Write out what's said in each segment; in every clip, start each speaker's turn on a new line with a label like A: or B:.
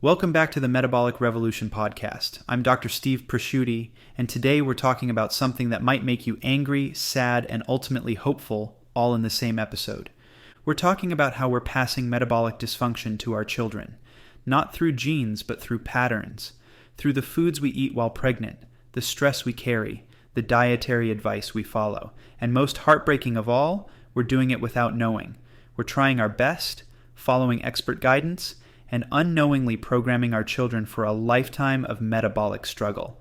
A: Welcome back to the Metabolic Revolution podcast. I'm Dr. Steve Presciutti, and today we're talking about something that might make you angry, sad, and ultimately hopeful, all in the same episode. We're talking about how we're passing metabolic dysfunction to our children, not through genes, but through patterns, through the foods we eat while pregnant, the stress we carry, the dietary advice we follow, and most heartbreaking of all, we're doing it without knowing. We're trying our best, following expert guidance, and unknowingly programming our children for a lifetime of metabolic struggle.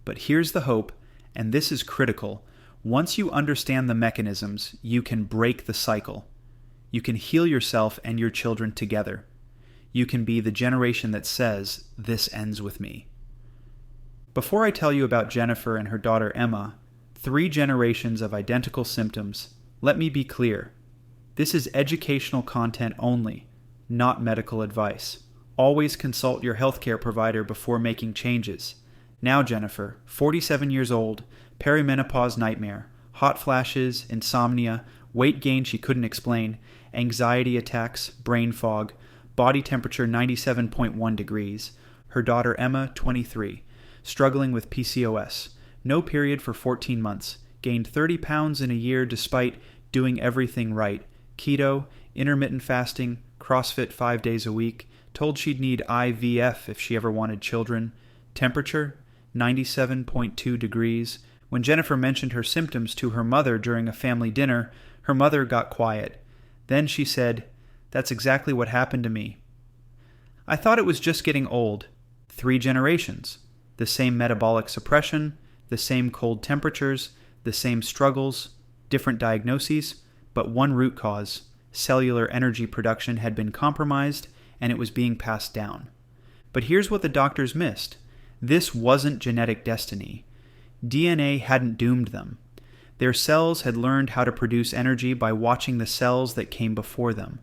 A: But here's the hope, and this is critical. Once you understand the mechanisms, you can break the cycle. You can heal yourself and your children together. You can be the generation that says, "This ends with me." Before I tell you about Jennifer and her daughter Emma, 3 generations of identical symptoms, let me be clear. This is educational content only, not medical advice. Always consult your healthcare provider before making changes. Now Jennifer, 47 years old, perimenopause nightmare, hot flashes, insomnia, weight gain she couldn't explain, anxiety attacks, brain fog, body temperature 97.1 degrees. Her daughter Emma, 23, struggling with PCOS, no period for 14 months, gained 30 pounds in a year despite doing everything right, keto, intermittent fasting, CrossFit 5 days a week, told she'd need IVF if she ever wanted children. Temperature, 97.2 degrees. When Jennifer mentioned her symptoms to her mother during a family dinner, her mother got quiet. Then she said, "That's exactly what happened to me." I thought it was just getting old. 3 generations. The same metabolic suppression, the same cold temperatures, the same struggles, different diagnoses, but one root cause. Cellular energy production had been compromised, and it was being passed down. But here's what the doctors missed. This wasn't genetic destiny. DNA hadn't doomed them. Their cells had learned how to produce energy by watching the cells that came before them.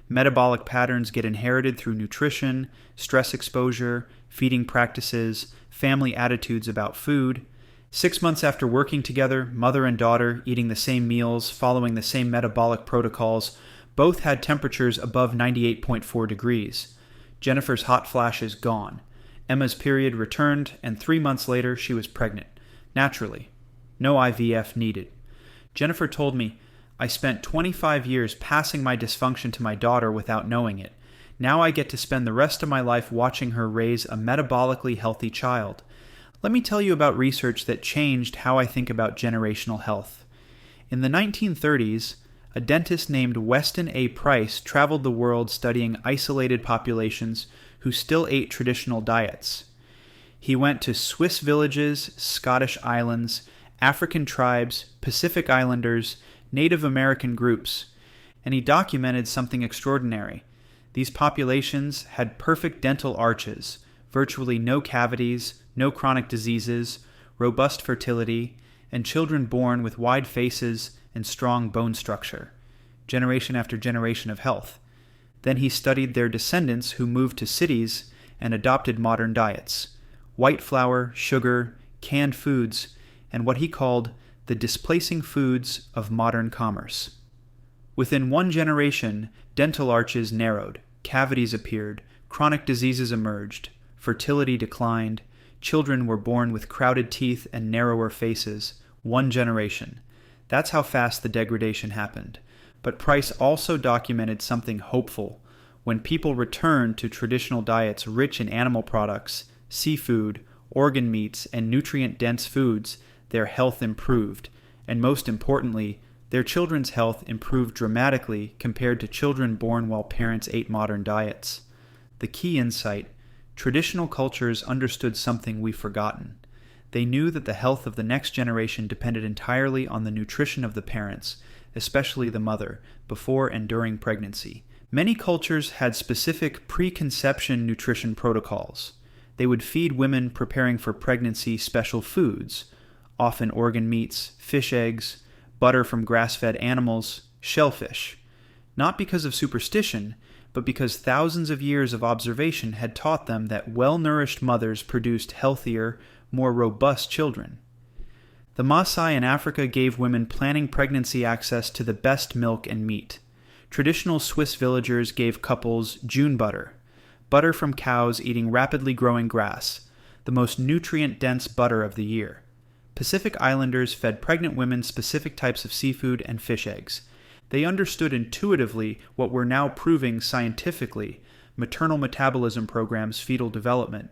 A: Metabolic patterns get inherited through nutrition, stress exposure, feeding practices, family attitudes about food. 6 months after working together, mother and daughter, eating the same meals, following the same metabolic protocols, both had temperatures above 98.4 degrees. Jennifer's hot flashes gone. Emma's period returned, and 3 months later she was pregnant. Naturally. No IVF needed. Jennifer told me, "I spent 25 years passing my dysfunction to my daughter without knowing it. Now I get to spend the rest of my life watching her raise a metabolically healthy child." Let me tell you about research that changed how I think about generational health. In the 1930s, a dentist named Weston A. Price traveled the world studying isolated populations who still ate traditional diets. He went to Swiss villages, Scottish islands, African tribes, Pacific Islanders, Native American groups, and he documented something extraordinary. These populations had perfect dental arches, virtually no cavities, no chronic diseases, robust fertility, and children born with wide faces and strong bone structure. Generation after generation of health. Then he studied their descendants who moved to cities and adopted modern diets. White flour, sugar, canned foods, and what he called the displacing foods of modern commerce. Within 1 generation, dental arches narrowed, cavities appeared, chronic diseases emerged, fertility declined, children were born with crowded teeth and narrower faces. 1 generation. That's how fast the degradation happened. But Price also documented something hopeful. When people returned to traditional diets rich in animal products, seafood, organ meats, and nutrient-dense foods, their health improved. And most importantly, their children's health improved dramatically compared to children born while parents ate modern diets. The key insight: traditional cultures understood something we've forgotten. They knew that the health of the next generation depended entirely on the nutrition of the parents, especially the mother, before and during pregnancy. Many cultures had specific preconception nutrition protocols. They would feed women preparing for pregnancy special foods, often organ meats, fish eggs, butter from grass-fed animals, shellfish. Not because of superstition, but because thousands of years of observation had taught them that well-nourished mothers produced healthier, more robust children. The Maasai in Africa gave women planning pregnancy access to the best milk and meat. Traditional Swiss villagers gave couples June butter. butter from cows eating rapidly growing grass, the most nutrient-dense butter of the year. Pacific Islanders fed pregnant women specific types of seafood and fish eggs. They understood intuitively what we're now proving scientifically: maternal metabolism programs fetal development,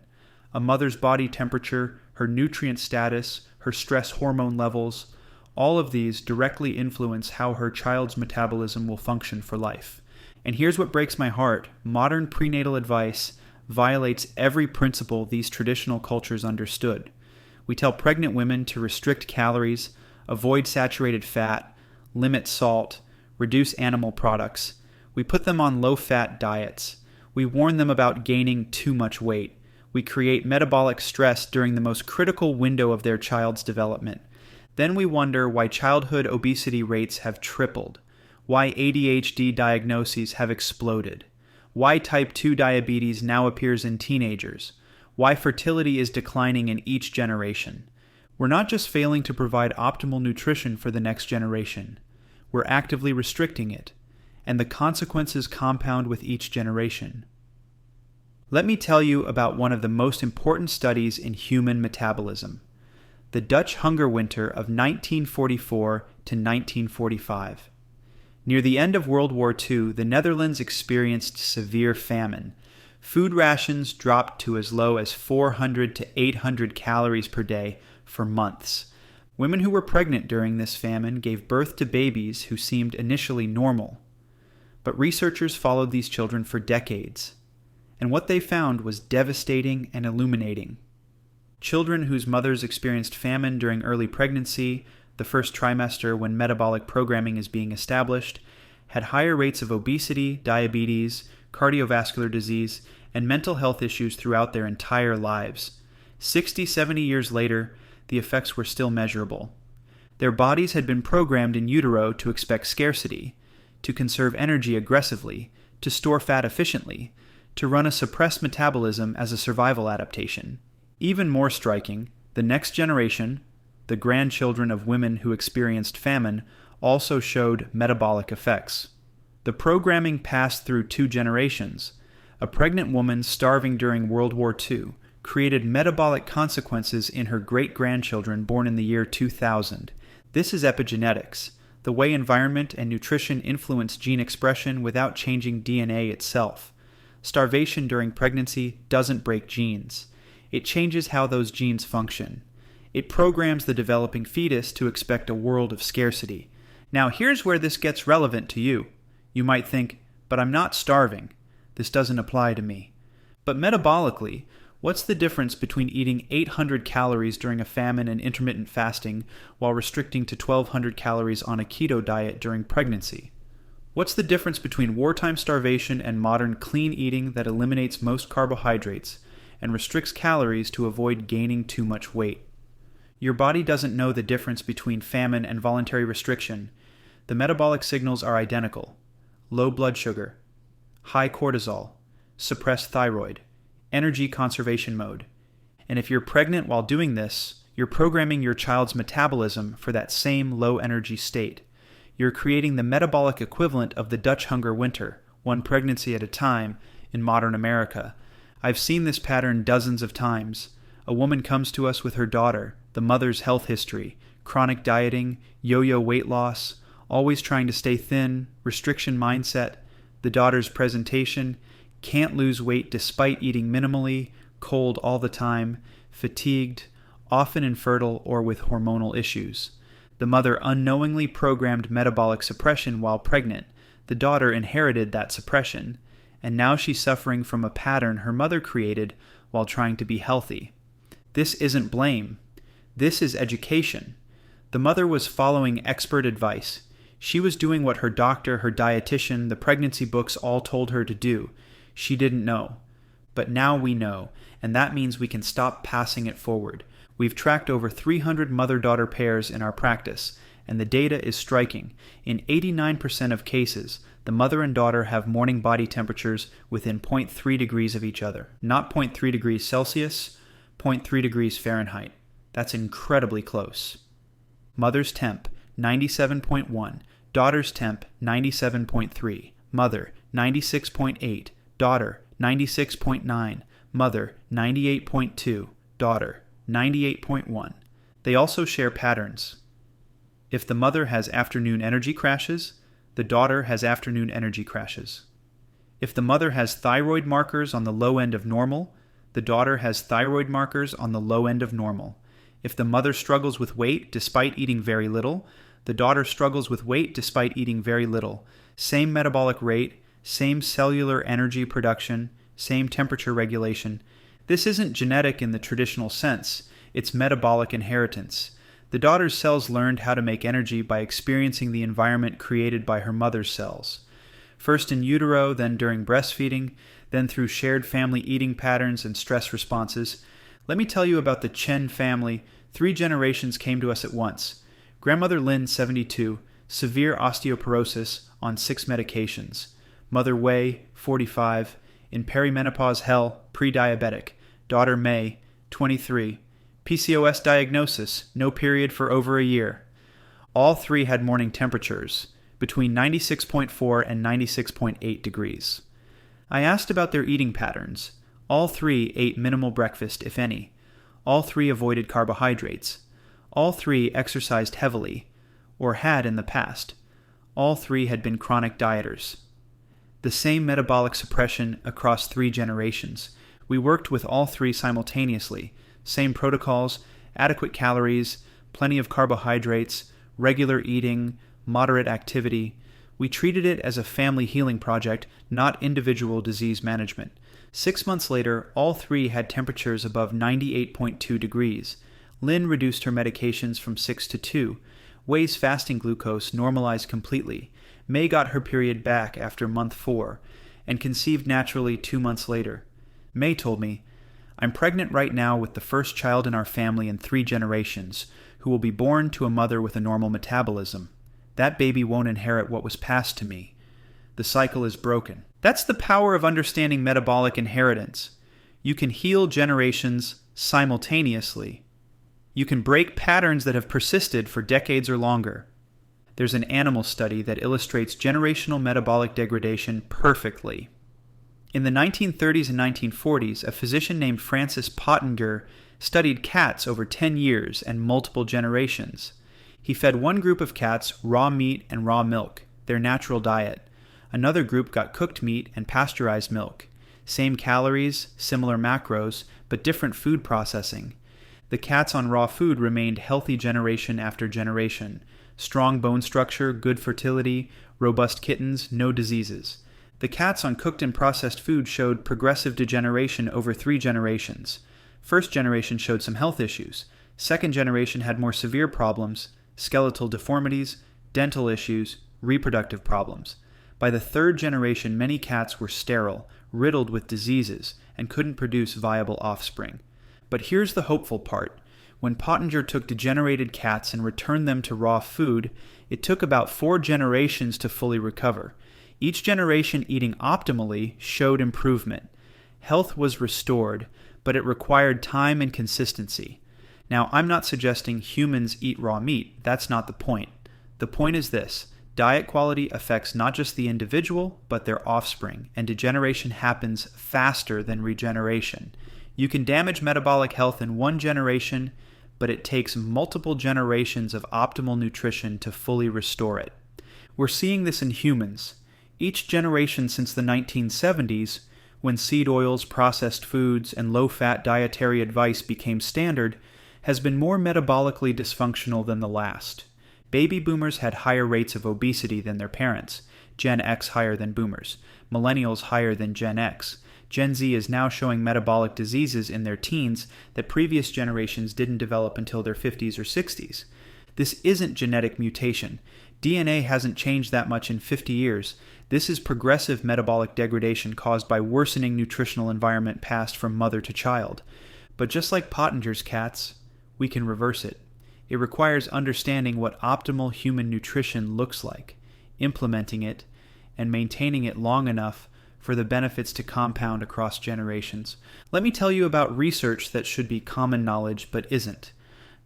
A: a mother's body temperature, her nutrient status, her stress hormone levels. All of these directly influence how her child's metabolism will function for life. And here's what breaks my heart: modern prenatal advice violates every principle these traditional cultures understood. We tell pregnant women to restrict calories, avoid saturated fat, limit salt, reduce animal products. We put them on low-fat diets. We warn them about gaining too much weight. We create metabolic stress during the most critical window of their child's development. Then we wonder why childhood obesity rates have tripled, why ADHD diagnoses have exploded, why type 2 diabetes now appears in teenagers, why fertility is declining in each generation. We're not just failing to provide optimal nutrition for the next generation, we're actively restricting it, and the consequences compound with each generation. Let me tell you about one of the most important studies in human metabolism: the Dutch hunger winter of 1944 to 1945. Near the end of World War II, the Netherlands experienced severe famine. Food rations dropped to as low as 400 to 800 calories per day for months. Women who were pregnant during this famine gave birth to babies who seemed initially normal. But researchers followed these children for decades, and what they found was devastating and illuminating. Children whose mothers experienced famine during early pregnancy, the first trimester when metabolic programming is being established, had higher rates of obesity, diabetes, cardiovascular disease, and mental health issues throughout their entire lives. 60, 70 years later, the effects were still measurable. Their bodies had been programmed in utero to expect scarcity, to conserve energy aggressively, to store fat efficiently, to run a suppressed metabolism as a survival adaptation. Even more striking, the next generation, the grandchildren of women who experienced famine, also showed metabolic effects. The programming passed through 2 generations. A pregnant woman starving during World War II created metabolic consequences in her great-grandchildren born in the year 2000. This is epigenetics, the way environment and nutrition influence gene expression without changing DNA itself. Starvation during pregnancy doesn't break genes. It changes how those genes function. It programs the developing fetus to expect a world of scarcity. Now here's where this gets relevant to you. You might think, but I'm not starving. This doesn't apply to me. But metabolically, what's the difference between eating 800 calories during a famine and intermittent fasting while restricting to 1,200 calories on a keto diet during pregnancy? What's the difference between wartime starvation and modern clean eating that eliminates most carbohydrates and restricts calories to avoid gaining too much weight? Your body doesn't know the difference between famine and voluntary restriction. The metabolic signals are identical: low blood sugar, high cortisol, suppressed thyroid, energy conservation mode. And if you're pregnant while doing this, you're programming your child's metabolism for that same low energy state. You're creating the metabolic equivalent of the Dutch hunger winter, one pregnancy at a time, in modern America. I've seen this pattern dozens of times. A woman comes to us with her daughter, the mother's health history, chronic dieting, yo-yo weight loss, always trying to stay thin, restriction mindset, the daughter's presentation, can't lose weight despite eating minimally, cold all the time, fatigued, often infertile or with hormonal issues. The mother unknowingly programmed metabolic suppression while pregnant. The daughter inherited that suppression, and now she's suffering from a pattern her mother created while trying to be healthy. This isn't blame. This is education. The mother was following expert advice. She was doing what her doctor, her dietitian, the pregnancy books all told her to do. She didn't know. But now we know, and that means we can stop passing it forward. We've tracked over 300 mother-daughter pairs in our practice, and the data is striking. In 89% of cases, the mother and daughter have morning body temperatures within 0.3 degrees of each other. Not 0.3 degrees Celsius, 0.3 degrees Fahrenheit. That's incredibly close. Mother's temp, 97.1. Daughter's temp, 97.3. Mother, 96.8. Daughter, 96.9, mother 98.2, daughter 98.1. They also share patterns. If the mother has afternoon energy crashes, the daughter has afternoon energy crashes. If the mother has thyroid markers on the low end of normal, the daughter has thyroid markers on the low end of normal. If the mother struggles with weight despite eating very little, the daughter struggles with weight despite eating very little. Same metabolic rate, same cellular energy production, same temperature regulation. This isn't genetic in the traditional sense, it's metabolic inheritance. The daughter's cells learned how to make energy by experiencing the environment created by her mother's cells. First in utero, then during breastfeeding, then through shared family eating patterns and stress responses. Let me tell you about the Chen family. 3 generations came to us at once. Grandmother Lynn, 72, severe osteoporosis on 6 medications. Mother Wei, 45, in perimenopause hell, pre-diabetic. Daughter May, 23, PCOS diagnosis, no period for over a year. All 3 had morning temperatures, between 96.4 and 96.8 degrees. I asked about their eating patterns. All 3 ate minimal breakfast, if any. All 3 avoided carbohydrates. All 3 exercised heavily, or had in the past. All 3 had been chronic dieters. The same metabolic suppression across 3 generations. We worked with all 3 simultaneously. Same protocols, adequate calories, plenty of carbohydrates, regular eating, moderate activity. We treated it as a family healing project, not individual disease management. 6 months later, all 3 had temperatures above 98.2 degrees. Lynn reduced her medications from 6 to 2. Wei's fasting glucose normalized completely. May got her period back after month 4 and conceived naturally 2 months later. May told me, "I'm pregnant right now with the first child in our family in 3 generations, who will be born to a mother with a normal metabolism. That baby won't inherit what was passed to me. The cycle is broken." That's the power of understanding metabolic inheritance. You can heal generations simultaneously. You can break patterns that have persisted for decades or longer. There's an animal study that illustrates generational metabolic degradation perfectly. In the 1930s and 1940s, a physician named Francis Pottenger studied cats over 10 years and multiple generations. He fed one group of cats raw meat and raw milk, their natural diet. Another group got cooked meat and pasteurized milk. Same calories, similar macros, but different food processing. The cats on raw food remained healthy generation after generation. Strong bone structure, good fertility, robust kittens, no diseases. The cats on cooked and processed food showed progressive degeneration over 3 generations. First generation showed some health issues. Second generation had more severe problems, skeletal deformities, dental issues, reproductive problems. By the 3rd generation, many cats were sterile, riddled with diseases, and couldn't produce viable offspring. But here's the hopeful part. When Pottenger took degenerated cats and returned them to raw food, it took about 4 generations to fully recover. Each generation eating optimally showed improvement. Health was restored, but it required time and consistency. Now, I'm not suggesting humans eat raw meat. That's not the point. The point is this. Diet quality affects not just the individual, but their offspring, and degeneration happens faster than regeneration. You can damage metabolic health in 1 generation, but it takes multiple generations of optimal nutrition to fully restore it. We're seeing this in humans. Each generation since the 1970s, when seed oils, processed foods, and low-fat dietary advice became standard, has been more metabolically dysfunctional than the last. Baby boomers had higher rates of obesity than their parents, Gen X higher than boomers, millennials higher than Gen X. Gen Z is now showing metabolic diseases in their teens that previous generations didn't develop until their 50s or 60s. This isn't genetic mutation. DNA hasn't changed that much in 50 years. This is progressive metabolic degradation caused by worsening nutritional environment passed from mother to child. But just like Pottenger's cats, we can reverse it. It requires understanding what optimal human nutrition looks like, implementing it, and maintaining it long enough for the benefits to compound across generations. Let me tell you about research that should be common knowledge but isn't.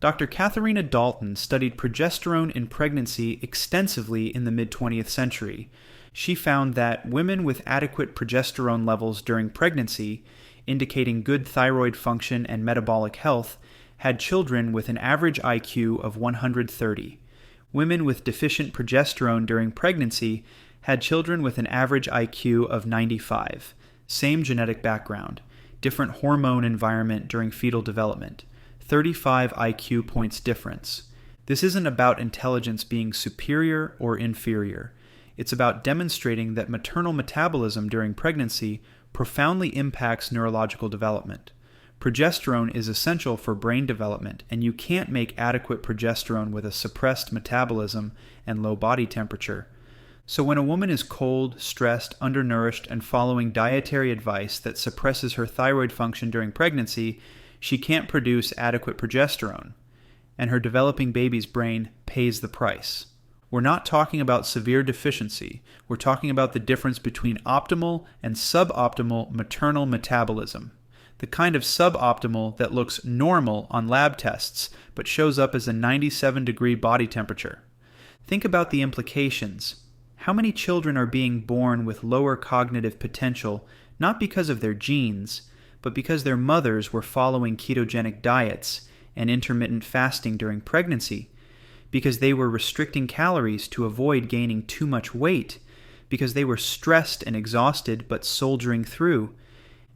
A: Dr. Katharina Dalton studied progesterone in pregnancy extensively in the mid-20th century. She found that women with adequate progesterone levels during pregnancy, indicating good thyroid function and metabolic health, had children with an average IQ of 130. Women with deficient progesterone during pregnancy had children with an average IQ of 95. Same genetic background, different hormone environment during fetal development, 35 IQ points difference. This isn't about intelligence being superior or inferior. It's about demonstrating that maternal metabolism during pregnancy profoundly impacts neurological development. Progesterone is essential for brain development, and you can't make adequate progesterone with a suppressed metabolism and low body temperature. So when a woman is cold, stressed, undernourished, and following dietary advice that suppresses her thyroid function during pregnancy, she can't produce adequate progesterone, and her developing baby's brain pays the price. We're not talking about severe deficiency. We're talking about the difference between optimal and suboptimal maternal metabolism. The kind of suboptimal that looks normal on lab tests, but shows up as a 97-degree body temperature. Think about the implications. How many children are being born with lower cognitive potential, not because of their genes, but because their mothers were following ketogenic diets and intermittent fasting during pregnancy, because they were restricting calories to avoid gaining too much weight, because they were stressed and exhausted but soldiering through.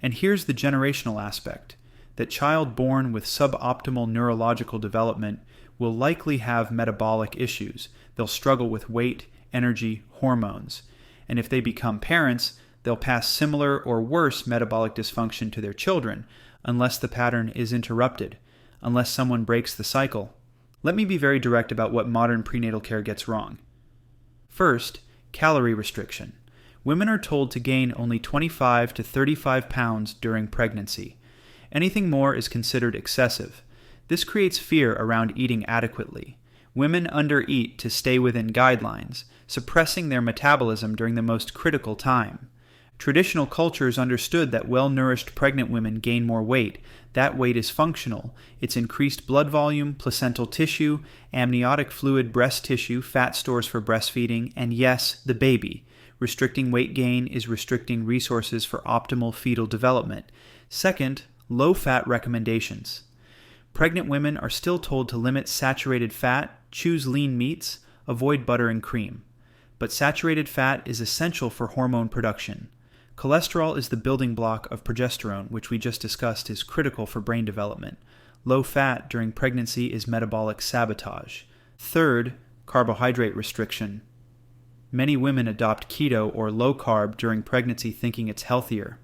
A: And here's the generational aspect, that child born with suboptimal neurological development will likely have metabolic issues. They'll struggle with weight, energy, hormones. And if they become parents, they'll pass similar or worse metabolic dysfunction to their children, unless the pattern is interrupted, unless someone breaks the cycle. Let me be very direct about what modern prenatal care gets wrong. First, calorie restriction. Women are told to gain only 25 to 35 pounds during pregnancy. Anything more is considered excessive. This creates fear around eating adequately. Women undereat to stay within guidelines, suppressing their metabolism during the most critical time. Traditional cultures understood that well-nourished pregnant women gain more weight. That weight is functional. It's increased blood volume, placental tissue, amniotic fluid, breast tissue, fat stores for breastfeeding, and yes, the baby. Restricting weight gain is restricting resources for optimal fetal development. Second, low-fat recommendations. Pregnant women are still told to limit saturated fat, choose lean meats, avoid butter and cream. But saturated fat is essential for hormone production. Cholesterol is the building block of progesterone, which we just discussed is critical for brain development. Low fat during pregnancy is metabolic sabotage. Third, carbohydrate restriction. Many women adopt keto or low carb during pregnancy thinking it's healthier.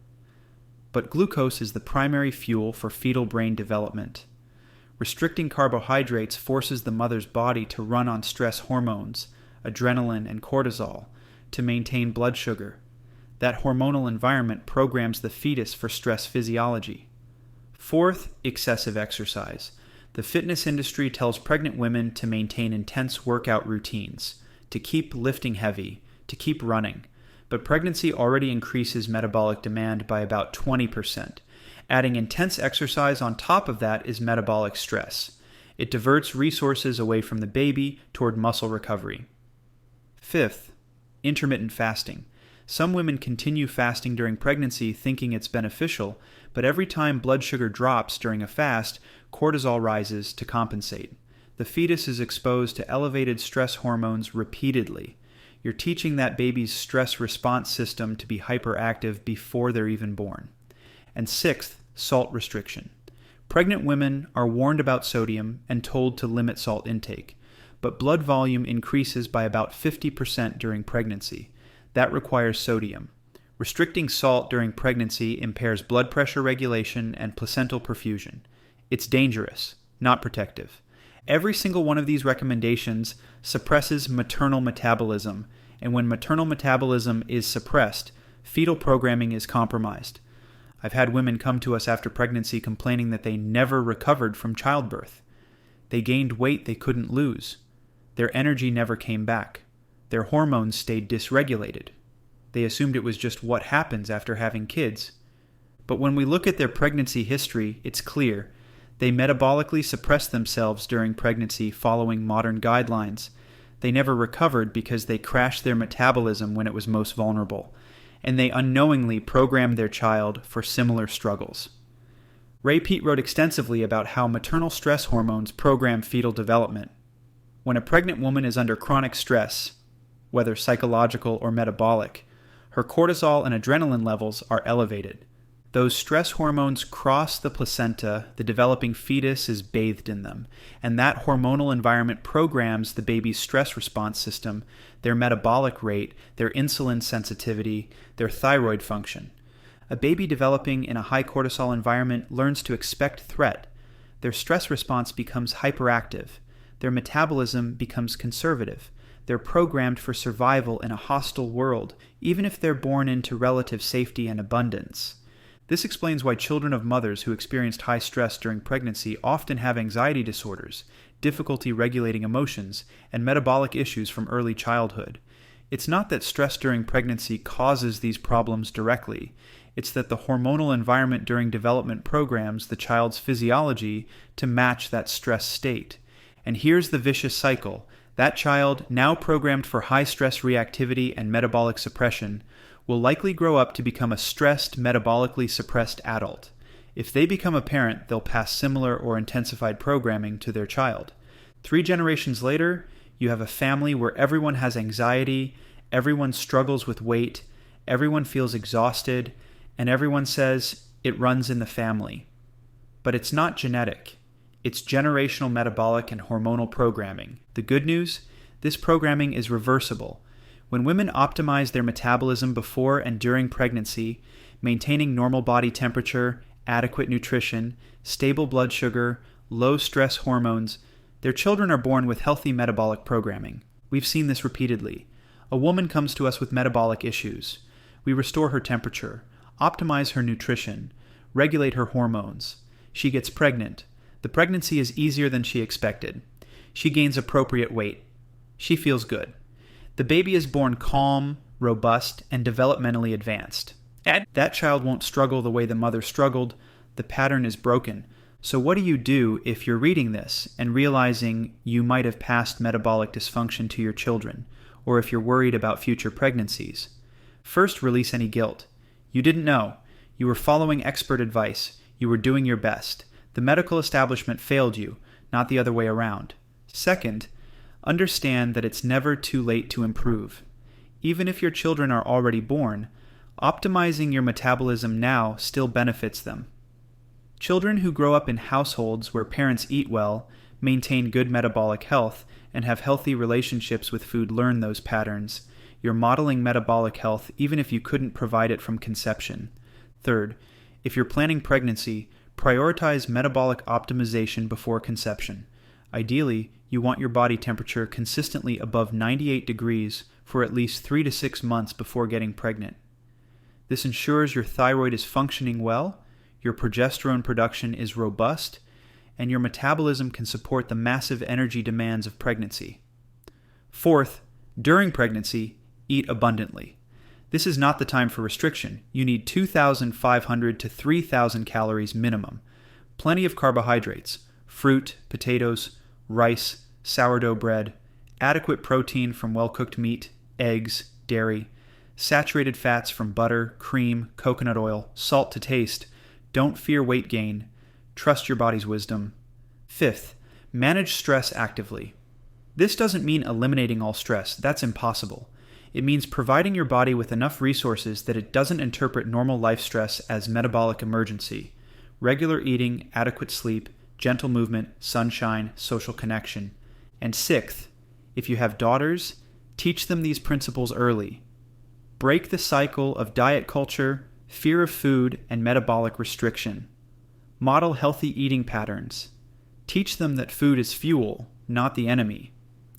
A: But glucose is the primary fuel for fetal brain development. Restricting carbohydrates forces the mother's body to run on stress hormones, adrenaline and cortisol, to maintain blood sugar. That hormonal environment programs the fetus for stress physiology. Fourth, excessive exercise. The fitness industry tells pregnant women to maintain intense workout routines, to keep lifting heavy, to keep running. But pregnancy already increases metabolic demand by about 20%. Adding intense exercise on top of that is metabolic stress. It diverts resources away from the baby toward muscle recovery. Fifth, intermittent fasting. Some women continue fasting during pregnancy thinking it's beneficial, but every time blood sugar drops during a fast, cortisol rises to compensate. The fetus is exposed to elevated stress hormones repeatedly. You're teaching that baby's stress response system to be hyperactive before they're even born. And sixth, salt restriction. Pregnant women are warned about sodium and told to limit salt intake, but blood volume increases by about 50% during pregnancy. That requires sodium. Restricting salt during pregnancy impairs blood pressure regulation and placental perfusion. It's dangerous, not protective. Every single one of these recommendations suppresses maternal metabolism, and when maternal metabolism is suppressed, fetal programming is compromised. I've had women come to us after pregnancy complaining that they never recovered from childbirth. They gained weight they couldn't lose. Their energy never came back. Their hormones stayed dysregulated. They assumed it was just what happens after having kids. But when we look at their pregnancy history, it's clear. They metabolically suppressed themselves during pregnancy following modern guidelines. They never recovered because they crashed their metabolism when it was most vulnerable, and they unknowingly programmed their child for similar struggles. Ray Peat wrote extensively about how maternal stress hormones program fetal development. When a pregnant woman is under chronic stress, whether psychological or metabolic, her cortisol and adrenaline levels are elevated. Those stress hormones cross the placenta, the developing fetus is bathed in them, and that hormonal environment programs the baby's stress response system, their metabolic rate, their insulin sensitivity, their thyroid function. A baby developing in a high cortisol environment learns to expect threat. Their stress response becomes hyperactive. Their metabolism becomes conservative. They're programmed for survival in a hostile world, even if they're born into relative safety and abundance. This explains why children of mothers who experienced high stress during pregnancy often have anxiety disorders, difficulty regulating emotions, and metabolic issues from early childhood. It's not that stress during pregnancy causes these problems directly. It's that the hormonal environment during development programs the child's physiology to match that stress state. And here's the vicious cycle. That child, now programmed for high stress reactivity and metabolic suppression, will likely grow up to become a stressed, metabolically suppressed adult. If they become a parent, they'll pass similar or intensified programming to their child. 3 generations later, you have a family where everyone has anxiety, everyone struggles with weight, everyone feels exhausted, and everyone says it runs in the family. But it's not genetic. It's generational metabolic and hormonal programming. The good news? This programming is reversible. When women optimize their metabolism before and during pregnancy, maintaining normal body temperature, adequate nutrition, stable blood sugar, low stress hormones, their children are born with healthy metabolic programming. We've seen this repeatedly. A woman comes to us with metabolic issues. We restore her temperature, optimize her nutrition, regulate her hormones. She gets pregnant. The pregnancy is easier than she expected. She gains appropriate weight. She feels good. The baby is born calm, robust, and developmentally advanced. That child won't struggle the way the mother struggled. The pattern is broken. So what do you do if you're reading this and realizing you might have passed metabolic dysfunction to your children, or if you're worried about future pregnancies? First, release any guilt. You didn't know. You were following expert advice. You were doing your best. The medical establishment failed you, not the other way around. Second, understand that it's never too late to improve. Even if your children are already born, optimizing your metabolism now still benefits them. Children who grow up in households where parents eat well, maintain good metabolic health, and have healthy relationships with food learn those patterns. You're modeling metabolic health even if you couldn't provide it from conception. Third, if you're planning pregnancy, prioritize metabolic optimization before conception. Ideally, you want your body temperature consistently above 98 degrees for at least 3 to 6 months before getting pregnant. This ensures your thyroid is functioning well, your progesterone production is robust, and your metabolism can support the massive energy demands of pregnancy. Fourth, during pregnancy, eat abundantly. This is not the time for restriction. You need 2,500 to 3,000 calories minimum. Plenty of carbohydrates, fruit, potatoes, rice, sourdough bread, adequate protein from well-cooked meat, eggs, dairy, saturated fats from butter, cream, coconut oil, salt to taste. Don't fear weight gain. Trust your body's wisdom. Fifth, manage stress actively. This doesn't mean eliminating all stress. That's impossible. It means providing your body with enough resources that it doesn't interpret normal life stress as metabolic emergency. Regular eating, adequate sleep, gentle movement, sunshine, social connection. And sixth, if you have daughters, teach them these principles early. Break the cycle of diet culture, fear of food, and metabolic restriction. Model healthy eating patterns. Teach them that food is fuel, not the enemy.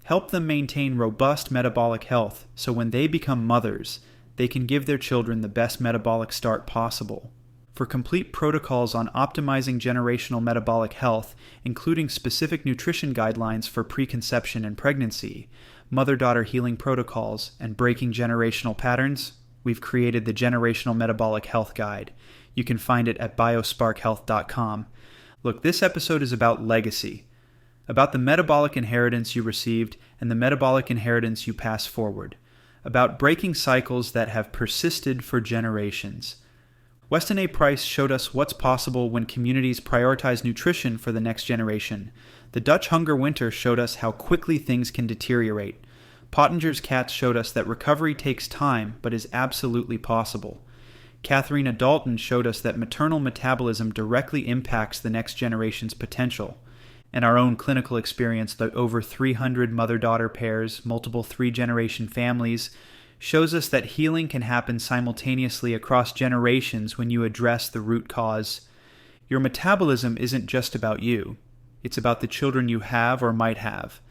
A: Help them maintain robust metabolic health so when they become mothers, they can give their children the best metabolic start possible. For complete protocols on optimizing generational metabolic health, including specific nutrition guidelines for preconception and pregnancy, mother-daughter healing protocols, and breaking generational patterns, we've created the Generational Metabolic Health Guide. You can find it at biosparkhealth.com. Look, this episode is about legacy. about the metabolic inheritance you received and the metabolic inheritance you pass forward, about breaking cycles that have persisted for generations. Weston A. Price showed us what's possible when communities prioritize nutrition for the next generation. The Dutch hunger winter showed us how quickly things can deteriorate. Pottinger's cats showed us that recovery takes time but is absolutely possible. Katharina Dalton showed us that maternal metabolism directly impacts the next generation's potential. And our own clinical experience, the over 300 mother-daughter pairs, multiple three-generation families, shows us that healing can happen simultaneously across generations when you address the root cause. Your metabolism isn't just about you. It's about the children you have or might have.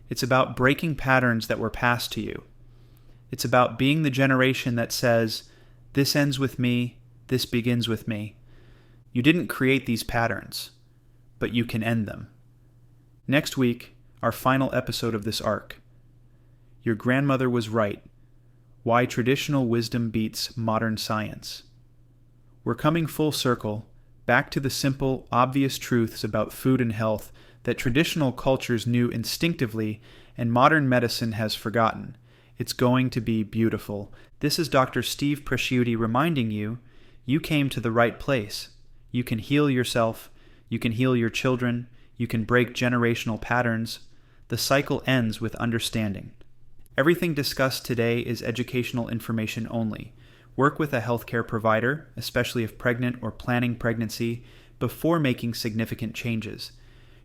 A: It's about breaking patterns that were passed to you. It's about being the generation that says, "This ends with me, this begins with me." You didn't create these patterns, but you can end them. Next week, our final episode of this arc. Your grandmother was right. Why traditional wisdom beats modern science. We're coming full circle, back to the simple, obvious truths about food and health that traditional cultures knew instinctively and modern medicine has forgotten. It's going to be beautiful. This is Dr. Steve Presciutti reminding you, you came to the right place. You can heal yourself. You can heal your children. You can break generational patterns. The cycle ends with understanding. Everything discussed today is educational information only. Work with a healthcare provider, especially if pregnant or planning pregnancy, before making significant changes.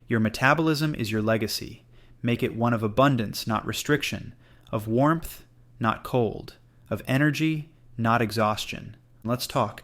A: Your metabolism is your legacy. Make it one of abundance, not restriction, of warmth, not cold, of energy, not exhaustion. Let's talk.